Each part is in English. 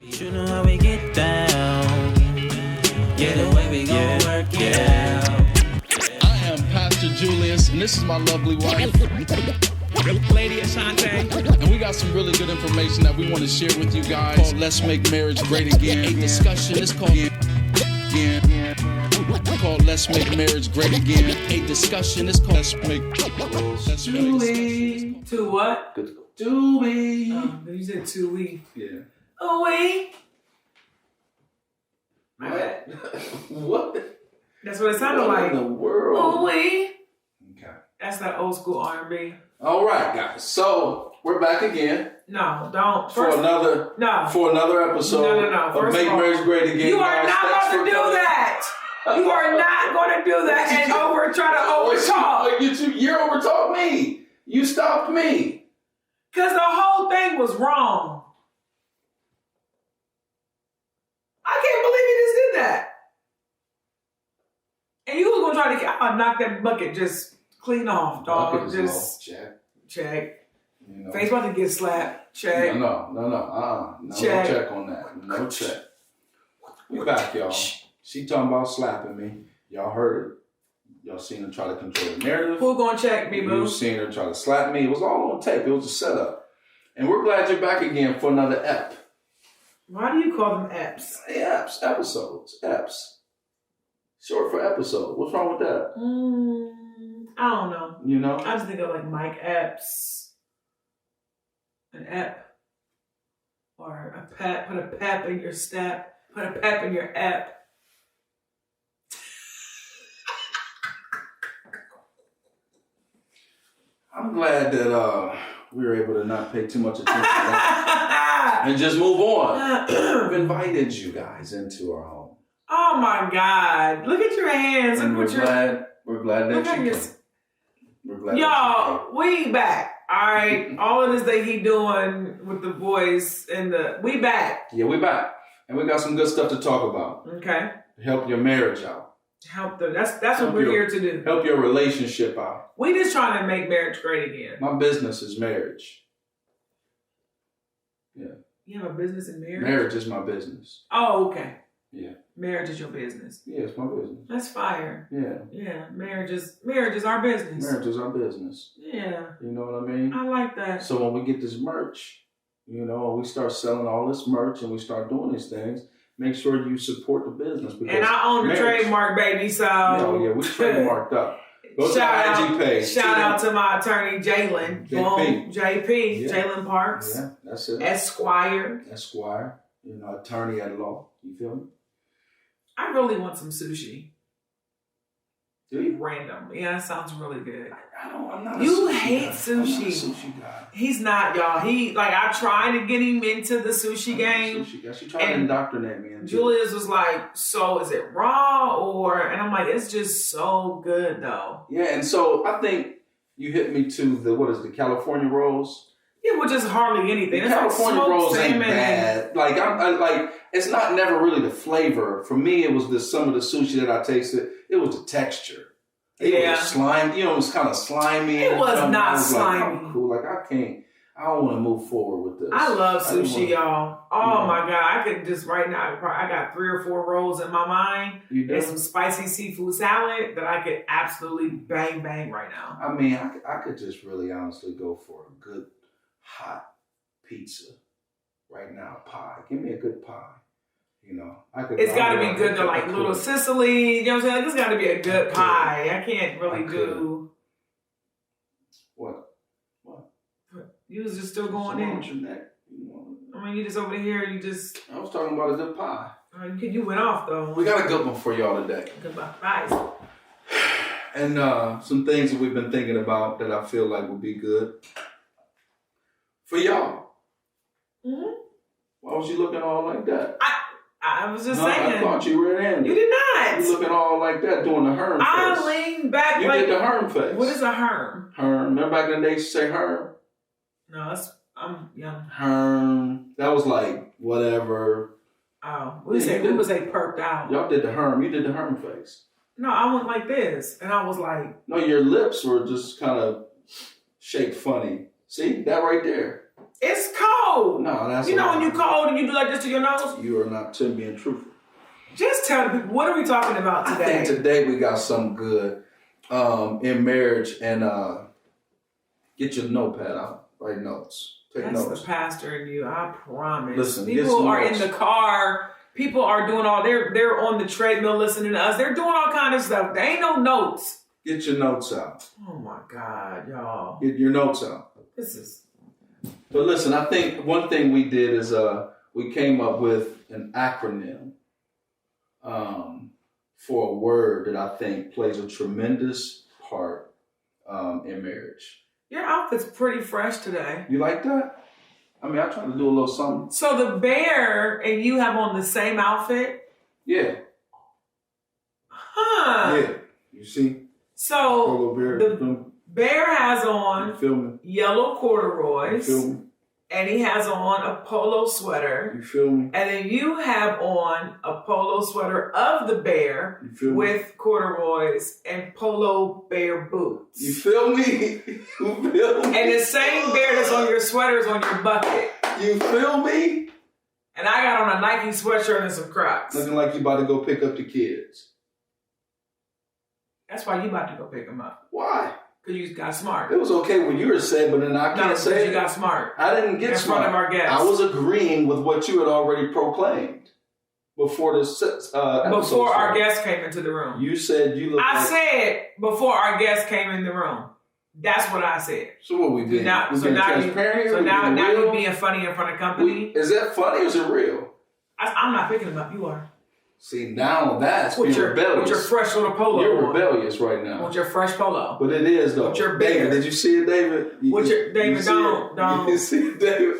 You know how we get down. Yeah, the way we gon' work it out. I am Pastor Julius, and this is my lovely wife, Lady Ashanti. and we got some really good information that we want to share with you guys called Let's Make Marriage Great Again. A discussion is called Let's Make Marriage Great Again. A discussion is called Julie. To what? Julie. You said two we. Yeah. Oh, we. My bad. What? That's what it sounded What like. in the world? Oh, we. Okay. That's that old school R&B. All right, guys. So we're back again No, don't. for another episode No. of First Make of all, Marriage Great Again. You are guys. not Thanks going for to do coming. that. You are not going to do that and try to over talk. You're over talk me. You stopped me. Because the whole thing was wrong. I can't believe you just did that. And you was going to try to knock that bucket just clean off, dog. Bucket is Just off. check. You know. Face about to get slapped. Check. No. No Check. check on that. No check. We back, y'all. She talking about slapping me. Y'all heard it. Y'all seen her try to control the narrative. Who gonna check me, boo? You seen her try to slap me. It was all on tape. It was a setup. And we're glad you're back again for another ep. Why do you call them apps? Eps, episodes, eps. Short for episode. What's wrong with that? I don't know. You know? I just think of like mic apps. An app. Or a pep. Put a pep in your step. Put a pep in your app. I'm glad that we were able to not pay too much attention to that and just move on. We've invited you guys into our home. Oh my God. Look at your hands. And Look we're glad that you came. We're glad Y'all, we back. All right. All of this that he doing with the voice and we back. Yeah, we back. And we got some good stuff to talk about. Okay. Help your marriage out. That's what we're here to do. Help your relationship out. We just trying to make marriage great again. My business is marriage. Yeah. You have a business in marriage? Marriage is my business. Oh, okay. Yeah. Marriage is your business. Yeah, it's my business. That's fire. Yeah. Yeah. Marriage is our business. Marriage is our business. Yeah. You know what I mean? I like that. So when we get this merch, we start selling all this merch and we start doing these things, make sure you support the business. And I own the trademark, baby, so... Yeah, we trademarked up. Go to our IG page. Shout out to my attorney, Jalen. JP. JP. Yeah. Jalen Parks. Yeah, that's it. Esquire. Attorney at law. You feel me? I really want some sushi. Do you? Random. Yeah, that sounds really good. I'm not You a sushi hate guy. sushi. I'm not a sushi guy. He's not, y'all. I tried to get him into the sushi game. Sushi guy. She tried to indoctrinate me into Julius was like, so is it raw or... And I'm like, it's just so good, though. Yeah, and so I think you hit me to the California rolls. Yeah, which is hardly anything. The It's California like rolls ain't salmon bad. Like I it's not never really the flavor. For me, it was some of the sushi that I tasted. It was the texture. It was slime. It was kind of slimy. It was not slimy. slimy. Like, I'm cool. Like I don't want to move forward with this. I love sushi, y'all. Oh my God. I could just right now, I got 3 or 4 rolls in my mind. You do? There's some spicy seafood salad that I could absolutely bang right now. I mean, I could just really honestly go for a good hot pizza right now. Pie. Give me a good pie. It's got to be good though, like Little Sicily. You know what I'm saying? Like, it's got to be a good pie. I can't really do. What? You was just still going in. Your neck. I mean, you just over here. I was talking about a good pie. You went off though. We got a good one for y'all today. Goodbye, pies. And some things that we've been thinking about that I feel like would be good for y'all. Mm-hmm. Why was you looking all like that? I was just saying. I thought you were in. You did not. You looking all like that, doing the Herm face. I leaned back. You did the Herm face. What is a Herm? Herm. Remember back in the day, you say Herm? No, I'm young. Herm. That was like whatever. Oh, we would say perked out. Y'all did the Herm. You did the Herm face. No, I went like this, and I was like. No, your lips were just kind of shaped funny. See that right there. It's cold. No, that's you know when you cold and you do like this to your nose. You are not being truthful. Just tell the people, what are we talking about today? I think today we got something good in marriage, and get your notepad out, write notes, take notes. That's the pastor in you, I promise. Listen, people are in the car. People are doing they're on the treadmill listening to us. They're doing all kind of stuff. There ain't no notes. Get your notes out. Oh my God, y'all. Get your notes out. This is. But listen, I think one thing we did is we came up with an acronym for a word that I think plays a tremendous part in marriage. Your outfit's pretty fresh today. You like that? I mean, I try to do a little something. So the bear and you have on the same outfit? Yeah. Huh. Yeah. You see? So the bear has on yellow corduroys. You feel me? And he has on a polo sweater. You feel me? And then you have on a polo sweater of the bear with corduroys and polo bear boots. You feel me? You feel me? And the same bear that's on your sweater is on your bucket. You feel me? And I got on a Nike sweatshirt and some Crocs. Looking like you about to go pick up the kids. That's why you about to go pick them up. Why? Because you got smart. It was okay when you were saying, but then I can't say you got smart. I didn't get smart. In front of our guests. I was agreeing with what you had already proclaimed before this before our guests came into the room. You said you looked. I said before our guests came in the room. That's what I said. So what we did? Now you being funny in front of company. Is that funny or is it real? I'm not picking them up. You are. See, now that's being rebellious. With your fresh little polo. You're rebellious right now. With your fresh polo. But it is, though. With your David, did you see it, David? David, don't. You see it, David?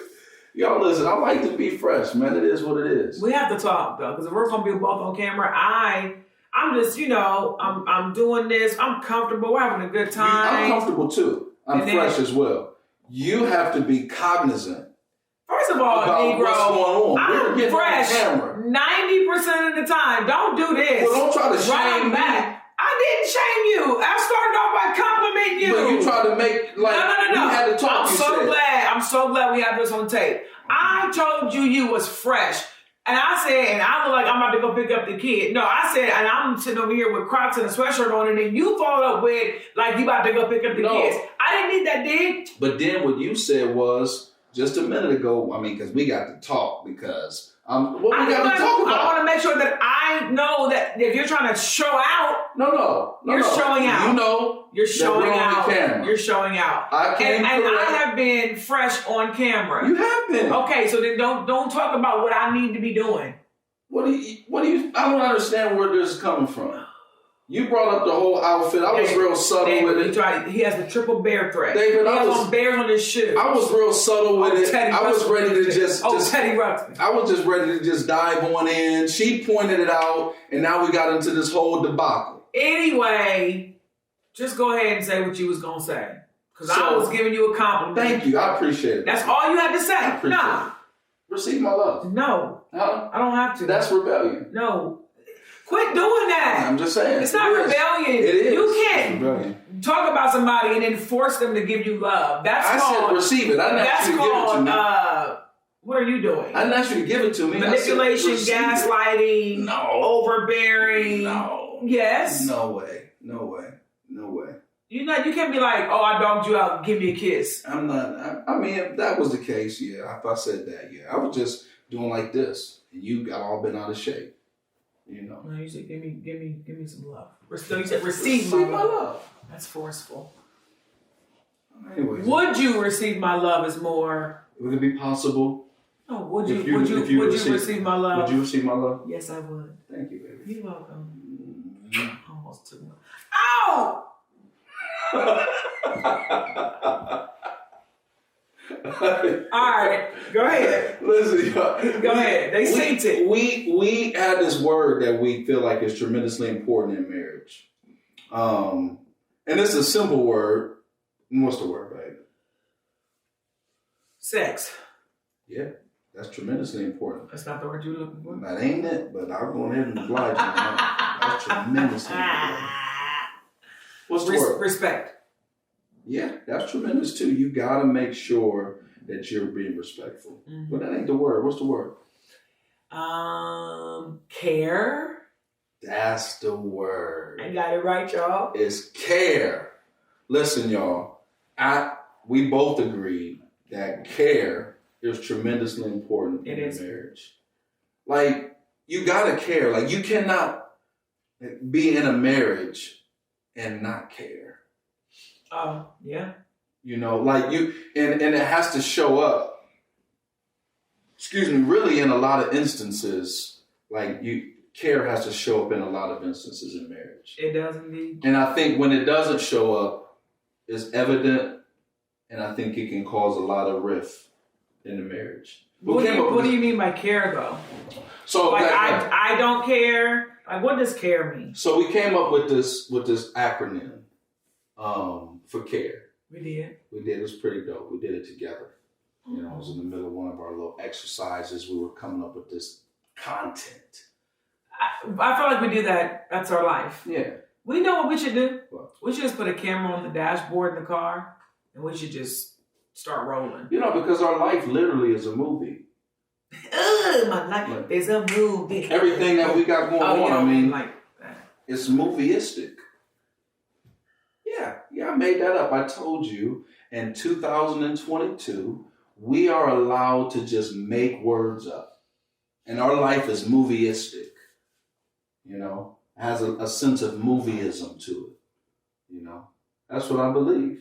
Y'all listen, I like to be fresh, man. It is what it is. We have to talk, though, because if we're going to be both on camera, I'm just, I'm doing this. I'm comfortable. We're having a good time. I'm comfortable, too. I'm fresh as well. You have to be cognizant. First of all, Negro, I'm fresh 90% of the time. Don't do this. Well, don't try to shame me. Back. I didn't shame you. I started off by complimenting you. But you tried to make, like, no. we had to talk. I'm so glad we have this on tape. I told you was fresh. And I said, and I look like I'm about to go pick up the kid. No, I said, and I'm sitting over here with Crocs and a sweatshirt on, and then you followed up with, like, you about to go pick up the kids. I didn't need that, dig. But then what you said was, just a minute ago, I mean, because we got to talk, because what we got to talk about. I want to make sure that I know that if you're trying to show out, you're showing out. You know, you're showing out. Camera. You're showing out. And I have been fresh on camera. You have been. Okay, so then don't talk about what I need to be doing. What do you? I don't understand where this is coming from. You brought up the whole outfit. I was real subtle with it. He has the triple bear thread. David, he has on bears on his shoes. I was real subtle with it. I was ready to just Teddy Ruxpin. I was just ready to just dive on in. She pointed it out, and now we got into this whole debacle. Anyway, just go ahead and say what you was gonna say, because I was giving you a compliment. Thank you. I appreciate it. That's all you had to say. Nah. Receive my love. No. Huh? I don't have to. That's rebellion. No. Quit doing that. I'm just saying. It's not rebellion. It is. You can't talk about somebody and then force them to give you love. I said receive it. I didn't ask you to give it to me. What are you doing? I didn't ask you to give it to me. Manipulation, gaslighting, overbearing. No. Yes. No way. You can't be like, oh, I dogged you out, give me a kiss. I'm not. I mean, if that was the case, yeah. If I said that, yeah. I was just doing like this, and you got all been out of shape. You know. No, you said give me some love. You said receive my love. That's forceful. Anyways, would you receive my love is more. Would it be possible? No, would you receive my love? Would you receive my love? Yes, I would. Thank you, baby. You're welcome. Almost too much. Ow! All right, go ahead. Listen, y'all. Go ahead. They seen it. We had this word that we feel like is tremendously important in marriage. And it's a simple word. What's the word, babe? Sex. Yeah, that's tremendously important. That's not the word you're looking for? That ain't it, but I'll go ahead and oblige you. That's tremendously important. What's the word? Respect. Yeah, that's tremendous too. You got to make sure that you're being respectful. Mm-hmm. But that ain't the word. What's the word? Care. That's the word. I got it right, y'all. It's care. Listen, y'all. We both agree that care is tremendously important in a marriage. Like, you gotta care. Like, you cannot be in a marriage and not care. Oh, yeah. You know, like and it has to show up. Excuse me, really in a lot of instances, like care has to show up in a lot of instances in marriage. It does indeed. And I think when it doesn't show up, it's evident, and I think it can cause a lot of rift in the marriage. What do you mean by care, though? So, like, I don't care. Like, what does care mean? So we came up with this acronym for care. We did. It was pretty dope. We did it together. You know, it was in the middle of one of our little exercises. We were coming up with this content. I feel like we do that. That's our life. Yeah. We know what we should do. What? We should just put a camera on the dashboard in the car, and we should just start rolling. You know, because our life literally is a movie. My life is a movie. Everything that we got going on, I mean, like that. It's movieistic. Yeah, I made that up. I told you in 2022, we are allowed to just make words up. And our life is movieistic. You know, has a sense of movieism to it. You know, that's what I believe.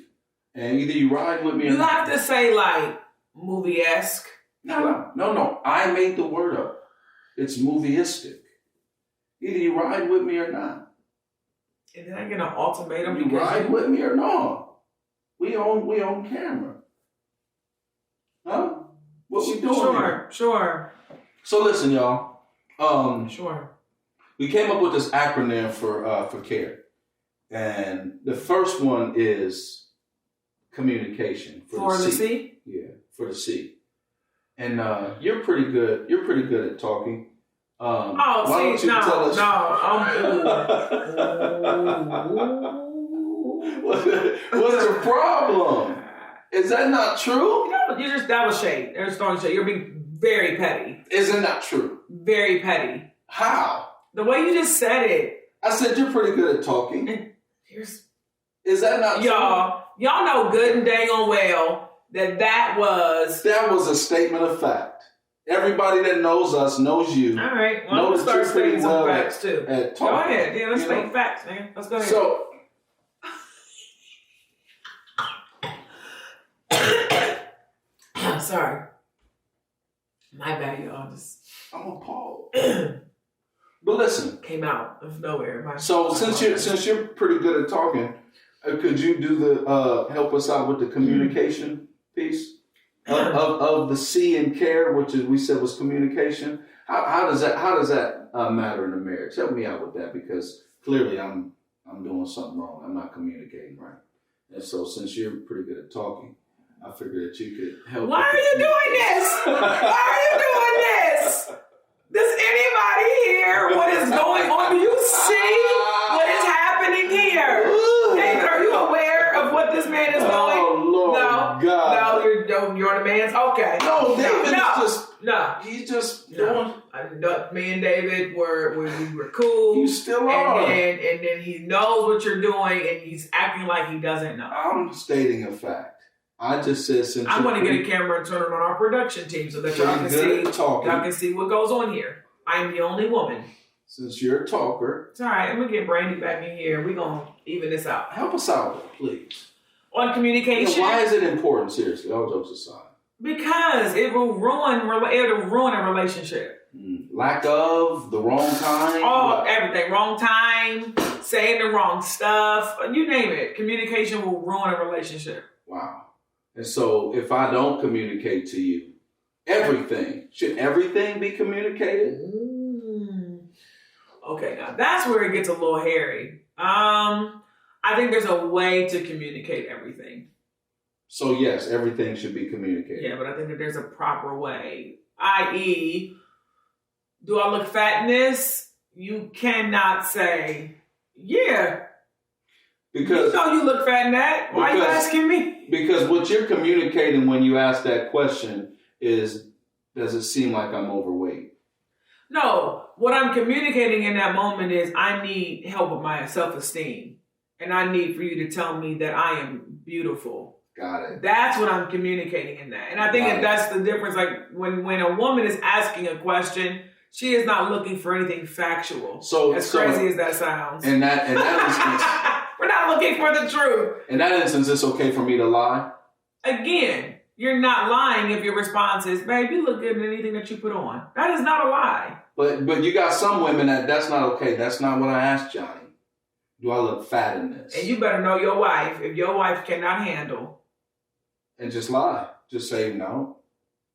And either you ride with me or not. You have to say, like, movie-esque. No. I made the word up. It's movieistic. Either you ride with me or not. Is that going to ultimatum? You ride with me or no? We on camera. Huh? What we doing here? Sure. So listen, y'all. Sure. We came up with this acronym for CARE. And the first one is communication. For the C? Yeah, for the C. And you're pretty good. You're pretty good at talking. What's the problem? Is that not true? That was shade. There's throwing shade. You're being very petty. Isn't that true? Very petty. How? The way you just said it. I said you're pretty good at talking. Is that not true? Y'all know good and dang on well that was a statement of fact. Everybody that knows us knows you. All right. Well, let's start stating some facts too. Go ahead. Yeah, let's state facts, man. Let's go ahead. So, sorry. My bad, y'all. I'm appalled. But listen. Came out of nowhere. Since you're pretty good at talking, could you do the help us out with the communication piece? Of the C in CARE, which we said was communication. How does that matter in a marriage? Help me out with that, because clearly I'm doing something wrong. I'm not communicating right. And so since you're pretty good at talking, I figured that you could help. Why are you doing this? Why are you doing this? Does anybody hear what is going on? Do you see what is happening here? David, are you aware of what this man is doing? Oh, Lord God. No, you're the man's. Okay. No, David he's just doing. Me and David we were cool. You still are. And then he knows what you're doing, and he's acting like he doesn't know. I'm stating a fact. I just said since I'm going to get a camera and turn it on our production team so that y'all can see what goes on here. I'm the only woman. Since you're a talker. It's all right. I'm going to get Brandy back in here. We're going to even this out. Help us out, please. On communication. Why is it important? Seriously, all jokes aside. Because it will ruin a relationship. Lack of, the wrong time. Everything. Wrong time, saying the wrong stuff. You name it. Communication will ruin a relationship. Wow. And so if I don't communicate to you, should everything be communicated? Okay, now that's where it gets a little hairy. I think there's a way to communicate everything. So yes, everything should be communicated. Yeah, but I think that there's a proper way. I.e., do I look fat in this? You cannot say, yeah. Because you know you look fat in that. Why are you asking me? Because what you're communicating when you ask that question is, does it seem like I'm overweight? No, what I'm communicating in that moment is I need help with my self-esteem. And I need for you to tell me that I am beautiful. Got it. That's what I'm communicating in that. And I think that's the difference. Like when a woman is asking a question, she is not looking for anything factual. As crazy as that sounds. In that instance, we're not looking for the truth. In that instance, it's okay for me to lie. Again, you're not lying if your response is, babe, you look good in anything that you put on. That is not a lie. But you got some women that's not okay. That's not what I asked Johnny. Do I look fat in this? And you better know your wife. If your wife cannot handle. And just lie. Just say no.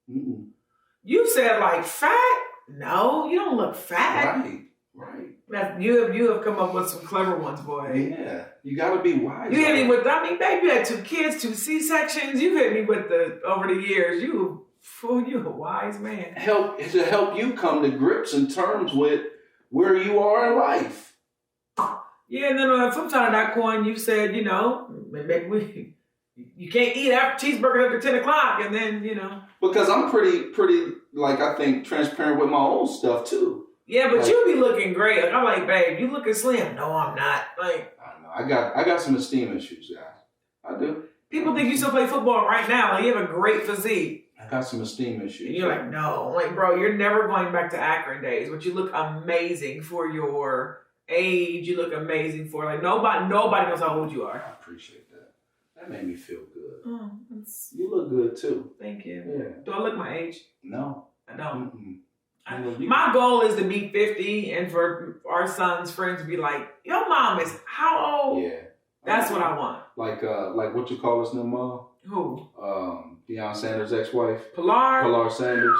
Mm-mm. You said like fat? No, you don't look fat. Right. You have come up with some clever ones, boy. Yeah. You got to be wise. You hit me with, babe, you had 2 kids, 2 C-sections. You hit me with over the years. You a wise man. To help you come to grips and terms with where you are in life. Yeah, and then on the flip side of that coin, you said, maybe you can't eat after cheeseburger after 10 o'clock, and then, Because I'm pretty, like, I think, transparent with my own stuff, too. Yeah, but you be looking great. Like, I'm like, babe, you looking slim. No, I'm not. Like, I don't know. I got some esteem issues, guys. I do. People think you still play football right now. Like, you have a great physique. I got some esteem issues. And you're like, no. I'm like, bro, you're never going back to Akron days, but you look amazing for your age. You look amazing for, like, nobody knows how old you are. I appreciate that. That made me feel good. Oh, you look good, too. Thank you. Yeah. Do I look my age? No. I don't. Mm-mm. My goal is to be 50 and for our son's friends to be like, your mom is how old? Yeah. That's what I want. Like what you call this new mom? Who? Deion Sanders' ex-wife. Pilar Sanders.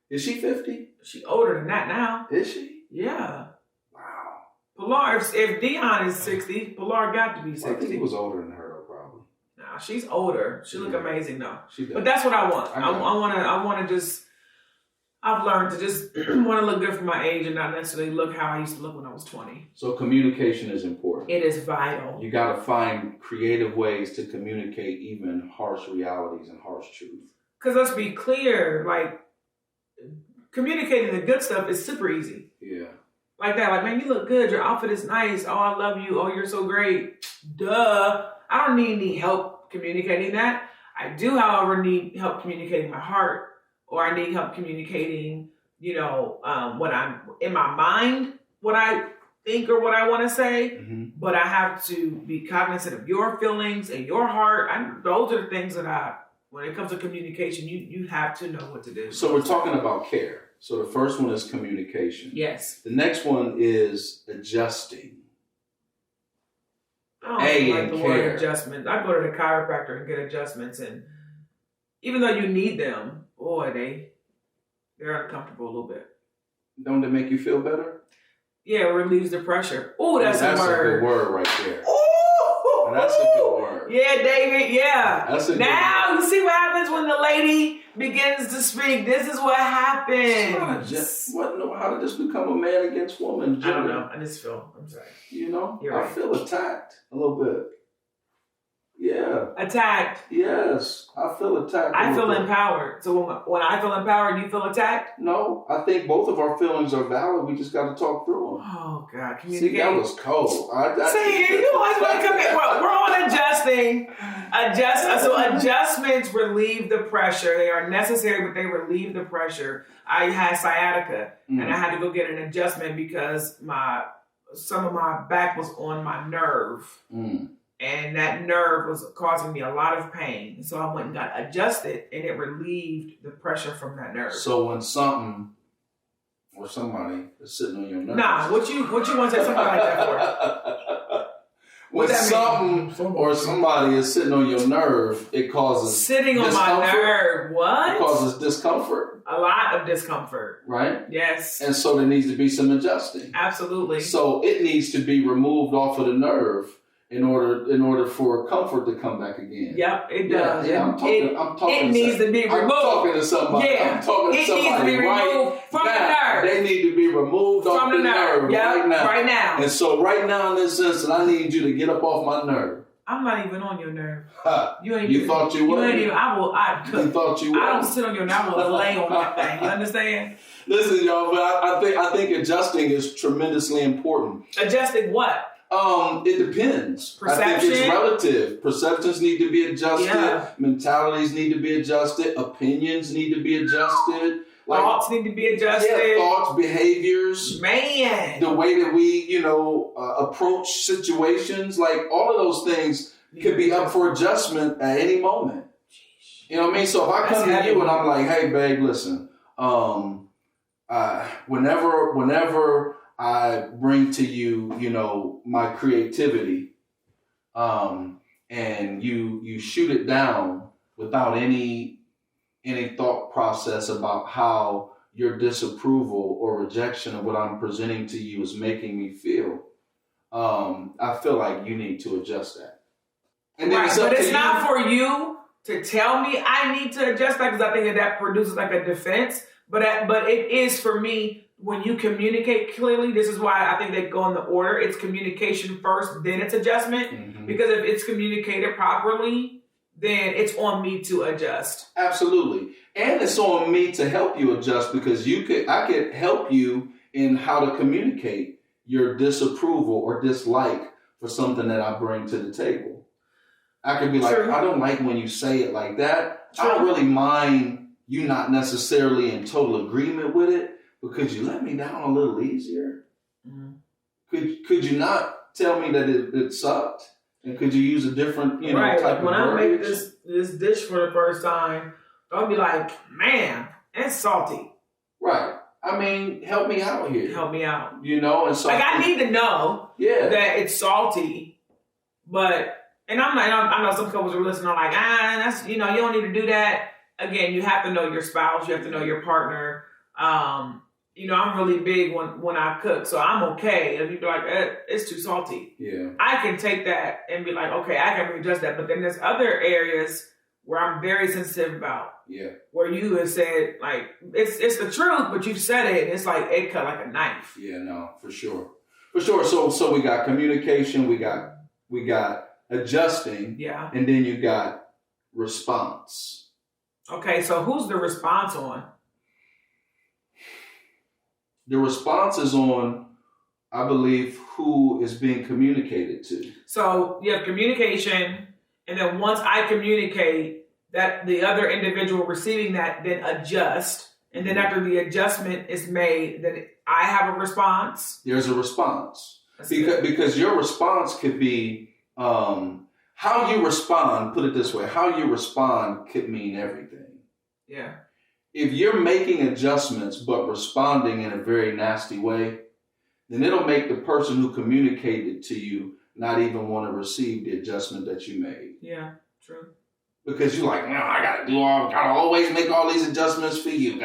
Is she 50? She older than that now. Is she? Yeah. Wow. Pilar, if Deion is 60, Pilar got to be 60. I think he was older than her though, probably. Nah, she's older. She look amazing though. She does. But that's what I want. I want to just. I've learned to just want to look good for my age and not necessarily look how I used to look when I was 20. So communication is important. It is vital. You got to find creative ways to communicate even harsh realities and harsh truth. Because let's be clear, like, communicating the good stuff is super easy. Yeah. Like that, like, man, you look good. Your outfit is nice. Oh, I love you. Oh, you're so great. Duh. I don't need any help communicating that. I do, however, need help communicating my heart. Or I need help communicating, what I'm in my mind, what I think or what I want to say. Mm-hmm. But I have to be cognizant of your feelings and your heart. Those are the things that when it comes to communication, you have to know what to do. So we're talking about care. So the first one is communication. Yes. The next one is adjusting. I don't like the word adjustment. I go to the chiropractor and get adjustments, and even though you need them, boy, they're uncomfortable a little bit. Don't they make you feel better? Yeah, it relieves the pressure. Oh, that's a word. That's a good word right there. Ooh, that's a good word. Yeah, David, yeah. That's a good now, word. You see what happens when the lady begins to speak. This is what happens. How did this become a man against woman? I don't know. I just feel, I'm sorry. You're right. I feel attacked a little bit. Yeah. Attacked. Yes. I feel attacked. I feel empowered. So when I feel empowered, you feel attacked? No. I think both of our feelings are valid. We just got to talk through them. Oh, God. Communicate. See, that was cold. See, you always want to come in. We're on adjusting. So adjustments relieve the pressure. They are necessary, but they relieve the pressure. I had sciatica, and I had to go get an adjustment because some of my back was on my nerve. And that nerve was causing me a lot of pain. So I went and got adjusted, and it relieved the pressure from that nerve. So when something or somebody is sitting on your nerve. Nah, what you want to say something like that for? When something or somebody is sitting on your nerve, it causes sitting on my nerve. What? It causes discomfort. A lot of discomfort. Right? Yes. And so there needs to be some adjusting. Absolutely. So it needs to be removed off of the nerve in order for comfort to come back again. Yep, it does. Yeah, I'm talking. It needs to be removed. I'm talking to somebody. Yeah. I'm talking to somebody needs to be removed from the nerve. They need to be be removed off the nerve right now. Right now. And so right now in this instance, I need you to get up off my nerve. I'm not even on your nerve. You thought you were? You thought you were? I don't sit on your nerve. I will lay on that thing. You understand? Listen, y'all, but I think adjusting is tremendously important. Adjusting what? It depends. Perception? I think it's relative. Perceptions need to be adjusted. Yeah. Mentalities need to be adjusted. Opinions need to be adjusted. Thoughts need to be adjusted. Yeah, thoughts, behaviors. Man. The way that we, approach situations, like all of those things could be up for adjustment at any moment. You know what I mean? So if I come to you and I'm like, hey, babe, listen, whenever I bring to you, my creativity, and you shoot it down without any thought process about how your disapproval or rejection of what I'm presenting to you is making me feel, I feel like you need to adjust that. And then but it's not for you to tell me I need to adjust that, because I think that produces like a defense. But it is for me, when you communicate clearly. This is why I think they go in the order. It's communication first, then it's adjustment. Mm-hmm. Because if it's communicated properly, then it's on me to adjust. Absolutely. And it's on me to help you adjust, because I could help you in how to communicate your disapproval or dislike for something that I bring to the table. I could be like, True. I don't like when you say it like that. True. I don't really mind you not necessarily in total agreement with it, but could you let me down a little easier? Mm-hmm. Could you not tell me that it sucked? And could you use a different, type of when verbiage? I make this dish for the first time, don't be like, man, it's salty. Right. I mean, help me out here. Help me out. And so I need to know that it's salty, but, and I know some couples are listening, are like, that's, you don't need to do that. Again, you have to know your spouse, you have to know your partner. I'm really big when I cook, so I'm okay. If you be like, it's too salty. Yeah. I can take that and be like, okay, I can readjust that. But then there's other areas where I'm very sensitive about. Yeah. Where you have said, like, it's the truth, but you've said it, and it's like, it cut like a knife. Yeah, no, for sure. For sure. So we got communication, we got adjusting. Yeah. And then you got response. Okay, so who's the response on? The response is on, I believe, who is being communicated to. So you have communication, and then once I communicate, that the other individual receiving that then adjust, and then after the adjustment is made, then I have a response. There's a response. Because your response could be, how you respond, put it this way, how you respond could mean everything. Yeah. If you're making adjustments but responding in a very nasty way, then it'll make the person who communicated to you not even want to receive the adjustment that you made. Yeah, true. Because you're like, I gotta always make all these adjustments for you.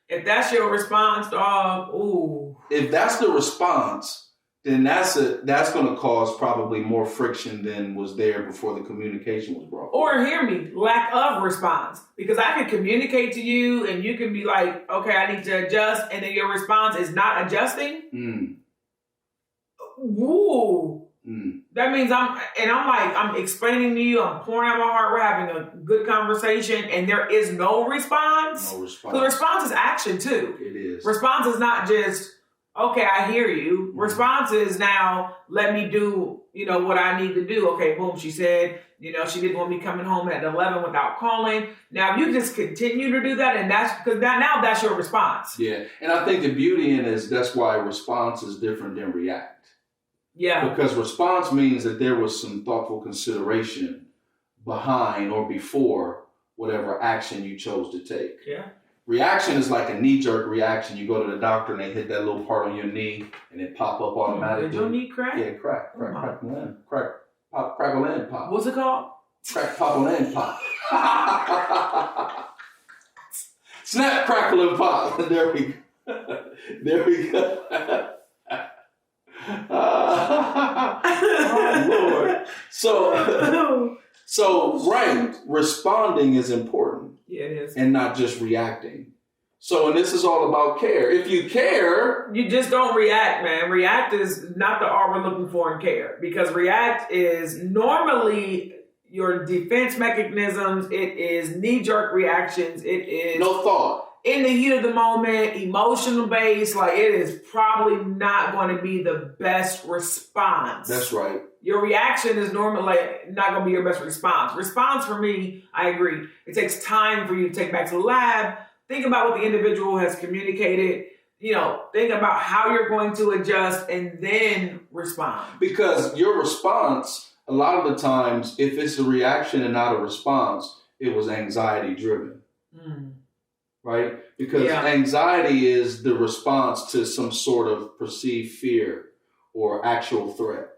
If that's your response, dog, ooh. If that's the response, then that's going to cause probably more friction than was there before the communication was brought. Or hear me, lack of response. Because I can communicate to you and you can be like, okay, I need to adjust, and then your response is not adjusting. Woo. That means I'm explaining to you, I'm pouring out my heart, we're having a good conversation, and there is no response. No response. The response is action too. It is. Response is not just, okay, I hear you. Response is now, let me do, what I need to do. Okay, boom, she said, she didn't want me coming home at 11 without calling. Now, if you just continue to do that, and that's your response. Yeah, and I think the beauty in it is that's why response is different than react. Yeah. Because response means that there was some thoughtful consideration behind or before whatever action you chose to take. Yeah. Reaction is like a knee-jerk reaction. You go to the doctor and they hit that little part on your knee and it pop up automatically. Did your knee crack? Yeah, crackle and pop. What's it called? Crack, pop, and pop. Snap, crackle, and pop. There we go. Oh, Lord. So right, responding is important. Yeah, it is. And not just reacting. So, and this is all about care. If you care, you just don't react, man. React is not the R we're looking for in care, because react is normally your defense mechanisms. It is knee-jerk reactions. It is no thought. In the heat of the moment, emotional based. Like, it is probably not going to be the best response. That's right. Your reaction is normally not going to be your best response. Response for me, I agree. It takes time for you to take back to the lab. Think about what the individual has communicated. Think about how you're going to adjust and then respond. Because your response, a lot of the times, if it's a reaction and not a response, it was anxiety driven. Right? Because anxiety is the response to some sort of perceived fear or actual threat.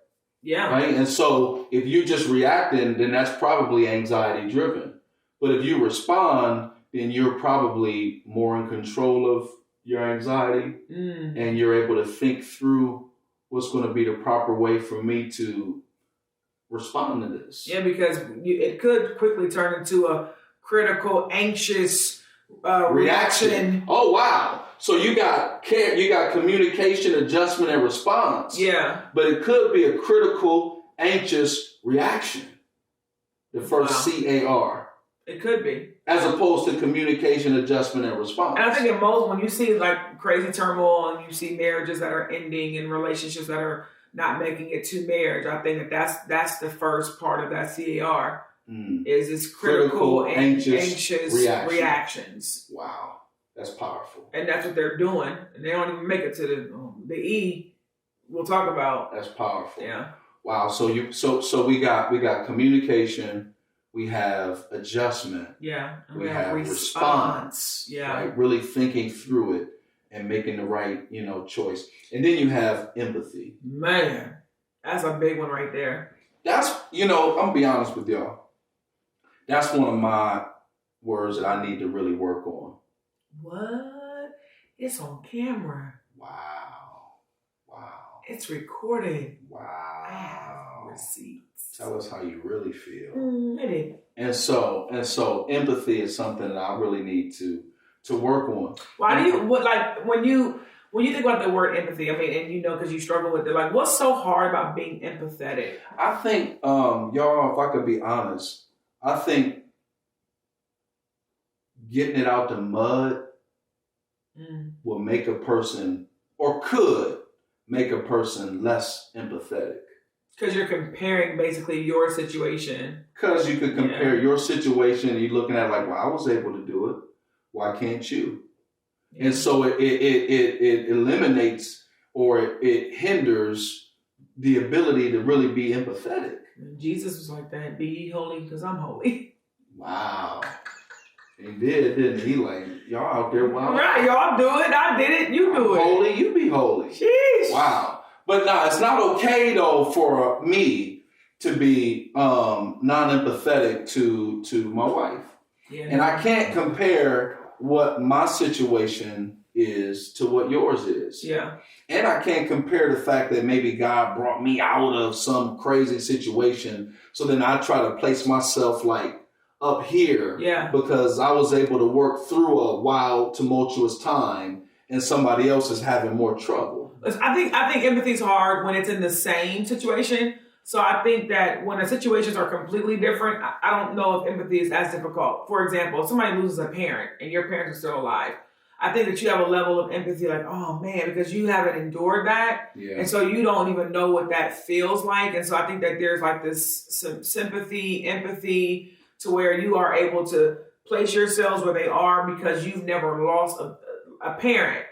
Yeah. Right? And so if you just reacting, then that's probably anxiety driven. But if you respond, then you're probably more in control of your anxiety and you're able to think through what's going to be the proper way for me to respond to this. Yeah, because it could quickly turn into a critical, anxious reaction. Oh, wow. So you got care, you got communication, adjustment, and response. Yeah. But it could be a critical, anxious reaction. The first C.A.R.E. It could be. As opposed to communication, adjustment, and response. And I think in most, when you see like crazy turmoil and you see marriages that are ending and relationships that are not making it to marriage, I think that's the first part of that C.A.R. Is this critical anxious reactions. Wow. That's powerful. And that's what they're doing. And they don't even make it to the E we'll talk about. That's powerful. Yeah. Wow. So we got communication. We have adjustment. Yeah. And we have response. Yeah. Right? Really thinking through it and making the right, choice. And then you have empathy. Man, that's a big one right there. That's, I'm gonna be honest with y'all. That's one of my words that I need to really work on. What? It's on camera. Wow. It's recorded. Wow. I have receipts. Tell us how you really feel. It is. And so empathy is something that I really need to work on. Why do you when you think about the word empathy? I mean, and because you struggle with it. Like, what's so hard about being empathetic? I think, y'all, if I could be honest, I think getting it out the mud will make a person, or could make a person, less empathetic. Because you're comparing basically your situation. Because you could compare your situation and you're looking at it like, well, I was able to do it. Why can't you? Yeah. And so it eliminates or it hinders the ability to really be empathetic. Jesus was like that. Be ye holy because I'm holy. Wow. He did, didn't he? Like, y'all out there, wow. Right, y'all do it. I did it. You do it. Holy, you be holy. Sheesh. Wow. But no, it's not okay though for me to be non-empathetic to my wife. Yeah. And I can't compare what my situation is to what yours is. Yeah. And I can't compare the fact that maybe God brought me out of some crazy situation. So then I try to place myself like up here because I was able to work through a wild, tumultuous time and somebody else is having more trouble. I think empathy is hard when it's in the same situation. So I think that when the situations are completely different, I don't know if empathy is as difficult. For example, if somebody loses a parent and your parents are still alive, I think that you have a level of empathy like, oh man, because you haven't endured that. Yeah. And so you don't even know what that feels like. And so I think that there's like this sympathy, empathy to where you are able to place yourselves where they are because you've never lost a parent.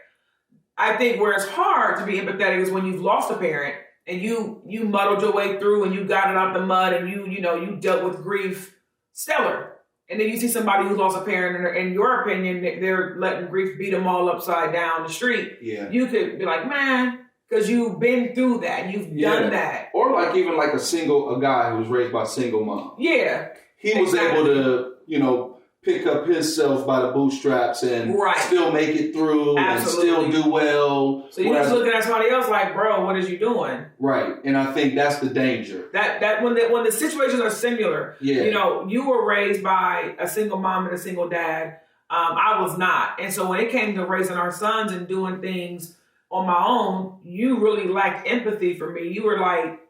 I think where it's hard to be empathetic is when you've lost a parent and you muddled your way through and you got it out the mud and you dealt with grief stellar. And then you see somebody who lost a parent and in your opinion, they're letting grief beat them all upside down the street. Yeah. You could be like, man, because you've been through that. You've done that. Or like even like a guy who was raised by a single mom. Yeah. He was able to, pick up himself by the bootstraps and still make it through and still do well. So you're just looking at somebody else like, bro, what is you doing? Right. And I think that's the danger. That when the situations are similar, you were raised by a single mom and a single dad. I was not. And so when it came to raising our sons and doing things on my own, you really lacked empathy for me. You were like,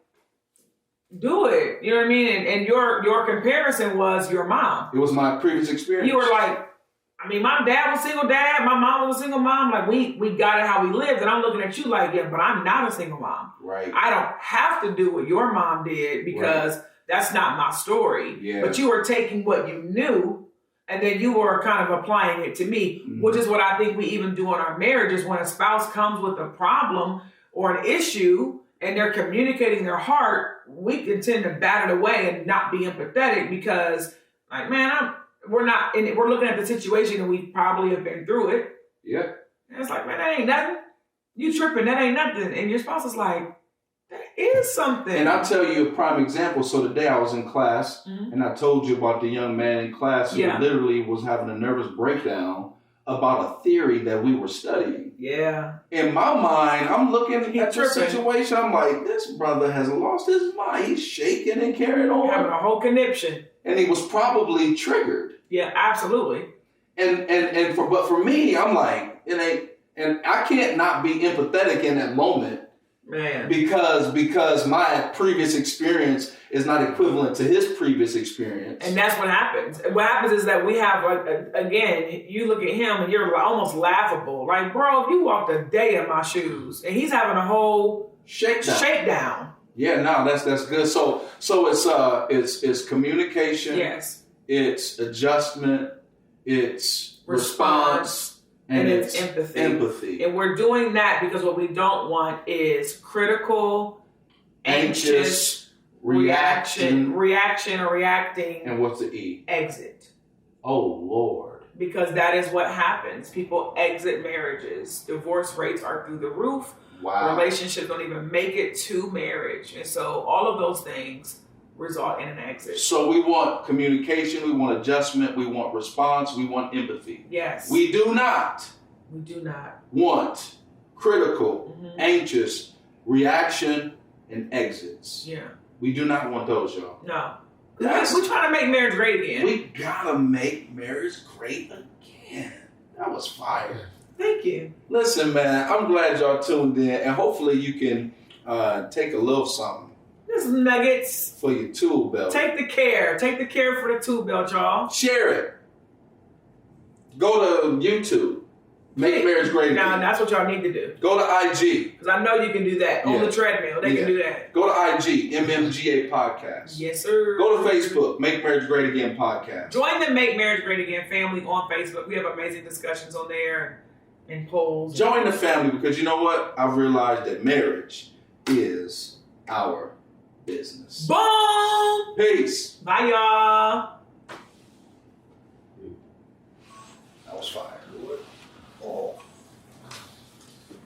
do it. You know what I mean? And your comparison was your mom. It was my previous experience. You were like, I mean, my dad was single dad, my mom was a single mom. Like we got it how we lived. And I'm looking at you like, yeah, but I'm not a single mom. Right. I don't have to do what your mom did because that's not my story. Yeah. But you were taking what you knew and then you were kind of applying it to me, which is what I think we even do in our marriages. When a spouse comes with a problem or an issue and they're communicating their heart, we can tend to bat it away and not be empathetic because, like, man, we're not in it. We're looking at the situation and we probably have been through it. Yeah. And it's like, man, that ain't nothing. You tripping, that ain't nothing. And your spouse is like, that is something. And I'll tell you a prime example. So today I was in class and I told you about the young man in class who literally was having a nervous breakdown about a theory that we were studying. Yeah. In my mind, I'm looking at the situation. I'm like, this brother has lost his mind. He's shaking and carrying on. Having a whole conniption. And he was probably triggered. Yeah, absolutely. But for me, I'm like, it ain't, and I can't not be empathetic in that moment. Man. Because my previous experience is not equivalent to his previous experience. And that's what happens. What happens is that we have, again, you look at him and you're almost laughable. Like, bro, if you walked a day in my shoes and he's having a whole shakedown. Yeah, no, that's good. So it's communication. Yes. It's adjustment. It's response. And it's empathy. And we're doing that because what we don't want is critical, anxious, reaction or reacting. And what's the E? Exit. Oh, Lord. Because that is what happens. People exit marriages. Divorce rates are through the roof. Wow. Relationships don't even make it to marriage. And so all of those things result in an exit. So we want communication, we want adjustment, we want response, we want empathy. Yes. We do not want critical, anxious, reaction, and exits. Yeah. We do not want those, y'all. No. We're trying to make marriage great again. We gotta make marriage great again. That was fire. Thank you. Listen, man, I'm glad y'all tuned in, and hopefully you can take a little something. There's nuggets. For your tool belt. Take the care for the tool belt, y'all. Share it. Go to YouTube. Make marriage great again. Now, that's what y'all need to do. Go to IG. Because I know you can do that. On the treadmill, they can do that. Go to IG, MMGA Podcast. Yes, sir. Go to Facebook, Make Marriage Great Again Podcast. Join the Make Marriage Great Again family on Facebook. We have amazing discussions on there and polls. Join the family because you know what? I've realized that marriage is our business. Boom! Peace. Bye, y'all. That was fire. Oh.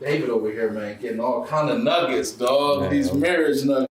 David over here, man, getting all kind of nuggets, dog. Man, these marriage nuggets.